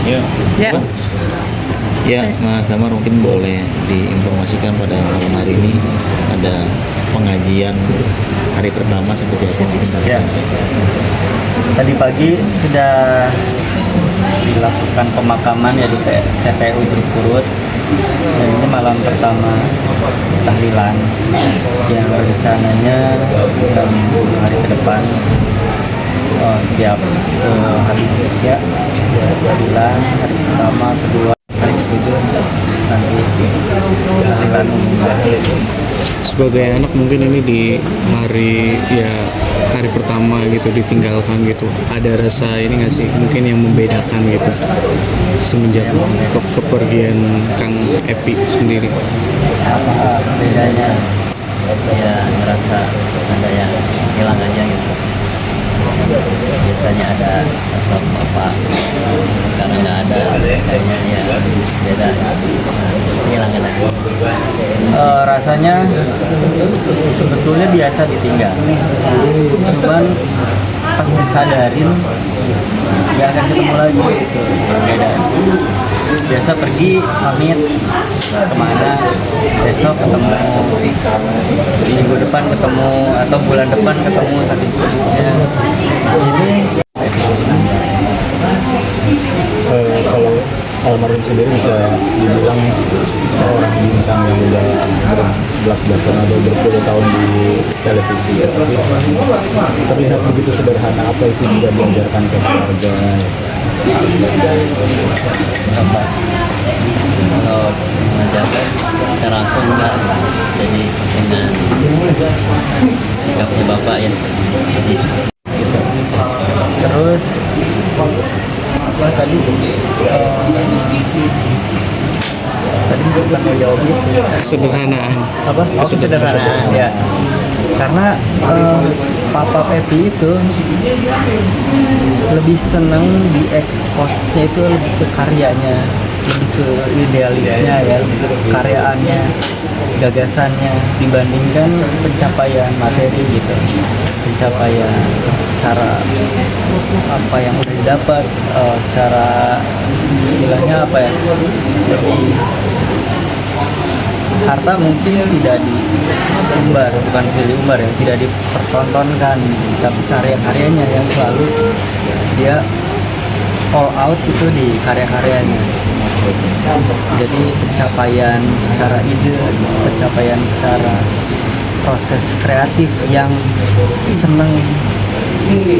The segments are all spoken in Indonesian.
Ya. Ya. Ya, Mas Damar mungkin boleh diinformasikan pada malam hari ini ada pengajian hari pertama seperti apa mungkin Ya. Tadi pagi sudah dilakukan pemakaman ya di TPU Jeruk Purut. Dan ini malam pertama tahlilan yang rencananya dalam hari ke depan setiap habis Isya tahlilan hari pertama, kedua, hari ketujuh nanti tahlilan umum. Sebagai anak mungkin ini di hari pertama gitu ditinggalkan gitu, ada rasa ini nggak sih mungkin yang membedakan gitu semenjak kepergian Kang Epi sendiri? Apa bedanya? Ya ngerasa ada yang hilang aja gitu. Biasanya ada sosok bapak, sekarang nggak ada, kayaknya ya beda, hilang aja. Rasanya sebetulnya biasa ditinggal, cuman pas disadarin ya akan ketemu lagi gitu. Beda. Biasa pergi pamit kemana, besok ketemu, minggu depan ketemu, atau bulan depan ketemu saking sibuknya. Ini kalau almarhum sendiri bisa dibilang seorang bintang yang udah berbelas-belas tahun atau berpuluh tahun di televisi, tapi terlihat begitu sederhana. Apa itu juga diajarkan ke keluarga? Kalau mengajarkan secara langsung enggak, jadi dengan sikapnya bapak ya. Jadi terus apa tadi? Tadi bukan mau jawab itu. Kesederhanaan. Apa? Kesederhanaan ya. Karena Papa Pepi itu lebih senang dieksposnya itu lebih ke karyanya, lebih ke idealisnya ya, lebih ke karyaannya, gagasannya dibandingkan pencapaian materi gitu, pencapaian secara apa yang udah didapat, secara istilahnya apa ya, lebih harta mungkin tidak diumbar, bukan diumbar ya, tidak dipertontonkan, tapi karya-karyanya yang selalu dia all out itu di karya-karyanya. Jadi pencapaian secara ide, pencapaian secara proses kreatif yang seneng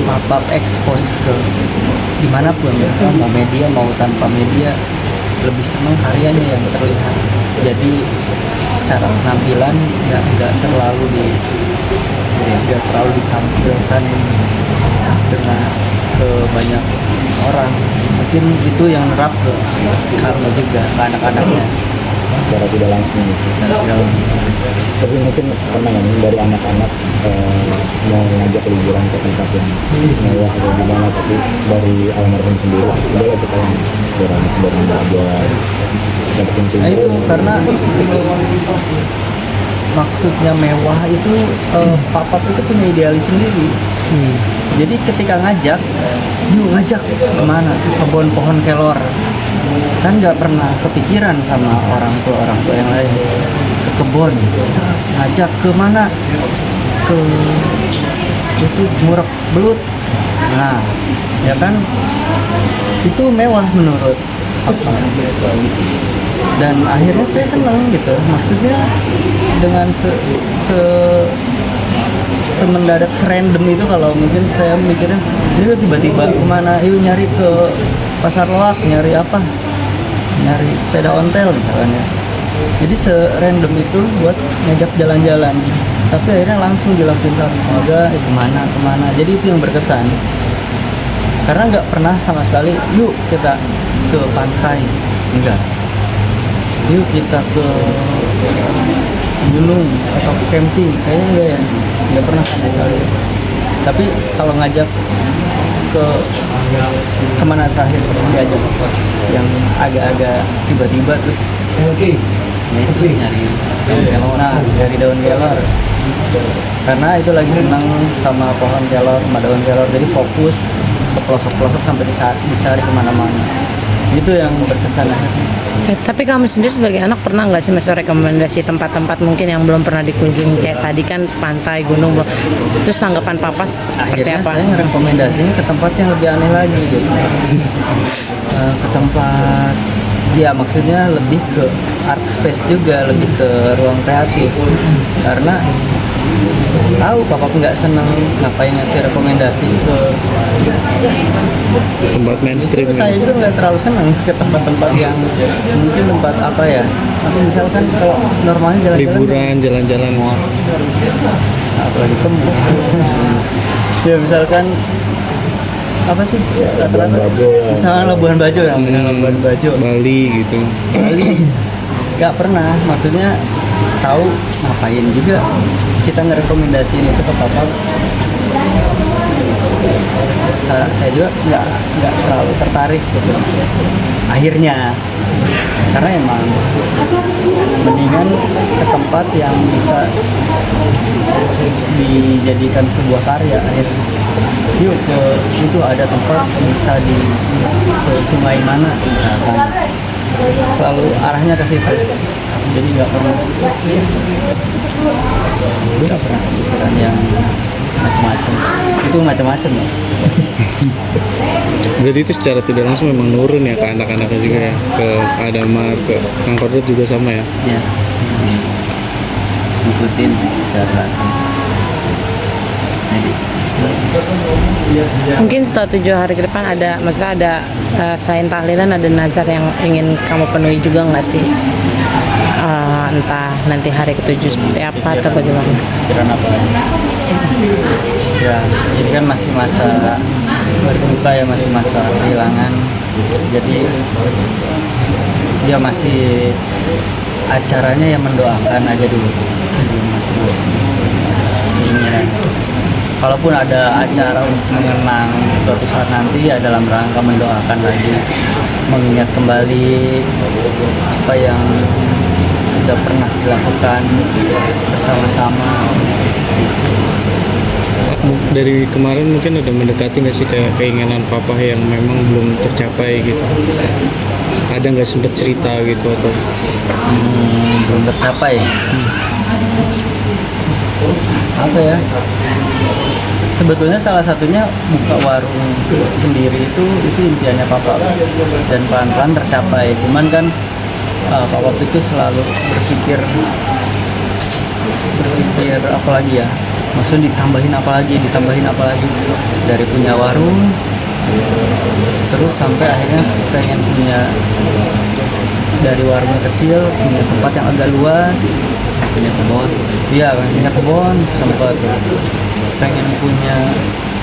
papa expose ke dimanapun ya, mau media mau tanpa media, lebih seneng karyanya yang terlihat. Jadi cara penampilan nggak terlalu ditampilkan dengan ke banyak orang. Mungkin itu yang nerap ke Carlo juga, ke anak-anaknya Secara tidak langsung gitu. secara tidak langsung. Tapi mungkin pernah nggak nih dari anak-anak mau ngajak liburan ke tempat yang mewah atau gimana, tapi dari almarhum sendiri udah kita yang sederhana aja, dapetin Nah itu karena maksudnya mewah itu papa itu punya idealis sendiri. Jadi ketika ngajak, yuk ngajak kemana? Ke kebun pohon kelor. Kan nggak pernah kepikiran sama orang tua yang lain. Ke kebun, ngajak ke mana? Ke itu Murek Belut. Nah, ya kan itu mewah menurut papa. Dan akhirnya saya senang gitu, maksudnya dengan semendadak serandom itu. Kalau mungkin saya mikirnya ini tiba-tiba kemana, yuk nyari ke pasar loak, nyari apa, nyari sepeda ontel misalnya. Jadi serandom itu buat ngajak jalan-jalan, tapi akhirnya langsung dilakukan keluarga, kemana. Jadi itu yang berkesan, karena nggak pernah sama sekali yuk kita ke pantai, enggak, yuk kita ke gunung atau camping, kayaknya enggak ya, nggak pernah sama sekali. Tapi kalau ngajak ke kemana terakhir pernah diajak yang agak-agak tiba-tiba terus ya itu nyari kelor. Nah, dari daun kelor, karena itu lagi senang sama pohon kelor, sama daun kelor, jadi fokus ke pelosok-pelosok sampai dicari kemana-mana. Itu yang berkesan. Tapi kamu sendiri sebagai anak pernah nggak sih masuk rekomendasi tempat-tempat mungkin yang belum pernah dikunjungi kayak tadi kan pantai, gunung, terus tanggapan papa seperti Akhirnya apa? saya ngerekomendasiin ke tempat yang lebih aneh lagi gitu. Ke tempat, ya maksudnya lebih ke art space juga, lebih ke ruang kreatif. Karena tahu papa nggak seneng ngapain ngasih rekomendasi ke Tempat mainstream. saya juga nggak terlalu seneng ke tempat-tempat yang mungkin tempat apa ya. Tapi misalkan kalau normalnya jalan-jalan Liburan, jalan-jalan. apalagi temu ya misalkan apa sih rata-rata Bajo ya. misalkan Labuan Bajo ya, Labuan Bajo Bali gitu. Bali nggak pernah, maksudnya tahu ngapain juga kita ngerekomendasiin itu ke papa. Saya juga nggak terlalu tertarik gitu akhirnya, karena emang mendingan ke tempat yang bisa dijadikan sebuah karya. Akhirnya yuk ke itu, ada tempat bisa ke sungai mana misalkan, selalu arahnya ke situ. Jadi nggak pernah pikiran yang macam-macam. Itu macam-macam ya. Berarti itu secara tidak langsung memang nurun ya ke anak-anaknya juga ya, ke Adamar, ke Kang Kodrat juga sama ya. Ya, ngikutin secara langsung. Jadi Mungkin setelah 7 hari ke depan ada, maksudnya ada selain tahlilan ada nazar yang ingin kamu penuhi juga nggak sih? Entah nanti hari ke-7 seperti apa atau bagaimana? Pikiran apa lagi? Ya, ini kan masih masa berduka ya, masih masa kehilangan. Jadi dia masih acaranya yang mendoakan aja dulu. Masing-masing keinginan. Kalaupun ada acara untuk mengenang suatu saat nanti ya dalam rangka mendoakan lagi, mengingat kembali apa yang sudah pernah dilakukan bersama-sama. Dari kemarin mungkin udah mendekati nggak sih kayak keinginan papa yang memang belum tercapai gitu? Ada nggak sempet cerita gitu atau? Belum tercapai. Apa ya? Sebetulnya salah satunya buka warung sendiri itu impiannya papa, dan pelan-pelan tercapai. Cuman kan papa itu selalu berpikir apa lagi ya? Maksudnya ditambahin apa lagi dari punya warung terus sampai akhirnya pengen punya, dari warung kecil punya tempat yang agak luas, punya kebun. iya punya kebun, sempat pengen punya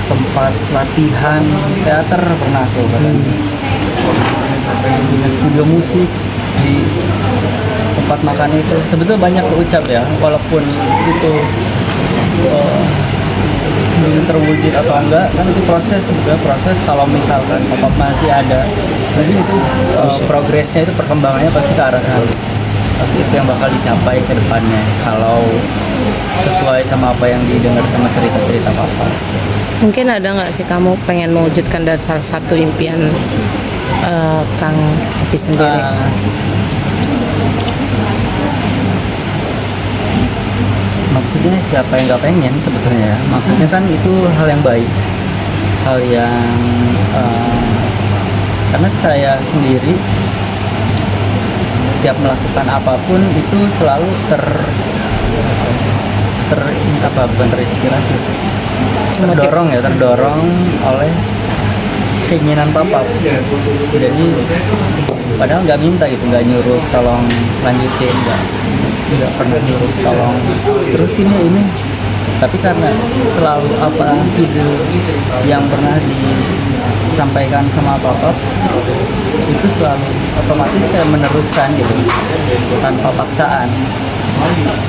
tempat latihan teater, pernah tuh katanya. Pengen punya studio musik di tempat makan itu. Sebetulnya banyak keucap ya, walaupun itu belum terwujud atau enggak, kan itu proses, sebetulnya proses. Kalau misalkan papa masih ada, mungkin itu progresnya, itu perkembangannya pasti ke arah sana. Pasti itu yang bakal dicapai ke depannya kalau sesuai sama apa yang didengar sama cerita-cerita papa. Mungkin ada nggak sih kamu pengen mewujudkan dari salah satu impian Kang Epi sendiri? Maksudnya siapa yang nggak pengen sebetulnya ya? Maksudnya kan itu hal yang baik, hal yang karena saya sendiri setiap melakukan apapun itu selalu bukan terinspirasi, terdorong oleh keinginan papa. Jadi padahal nggak minta gitu, nggak nyuruh tolong lanjutin, nggak pernah nyuruh tolong terusin ya ini, tapi karena selalu apa ide yang pernah disampaikan sama papa itu selalu otomatis kayak meneruskan gitu tanpa paksaan,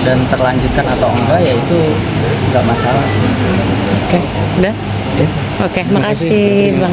dan terlanjutkan atau enggak ya itu nggak masalah. Oke, udah? Oke, makasih Bang.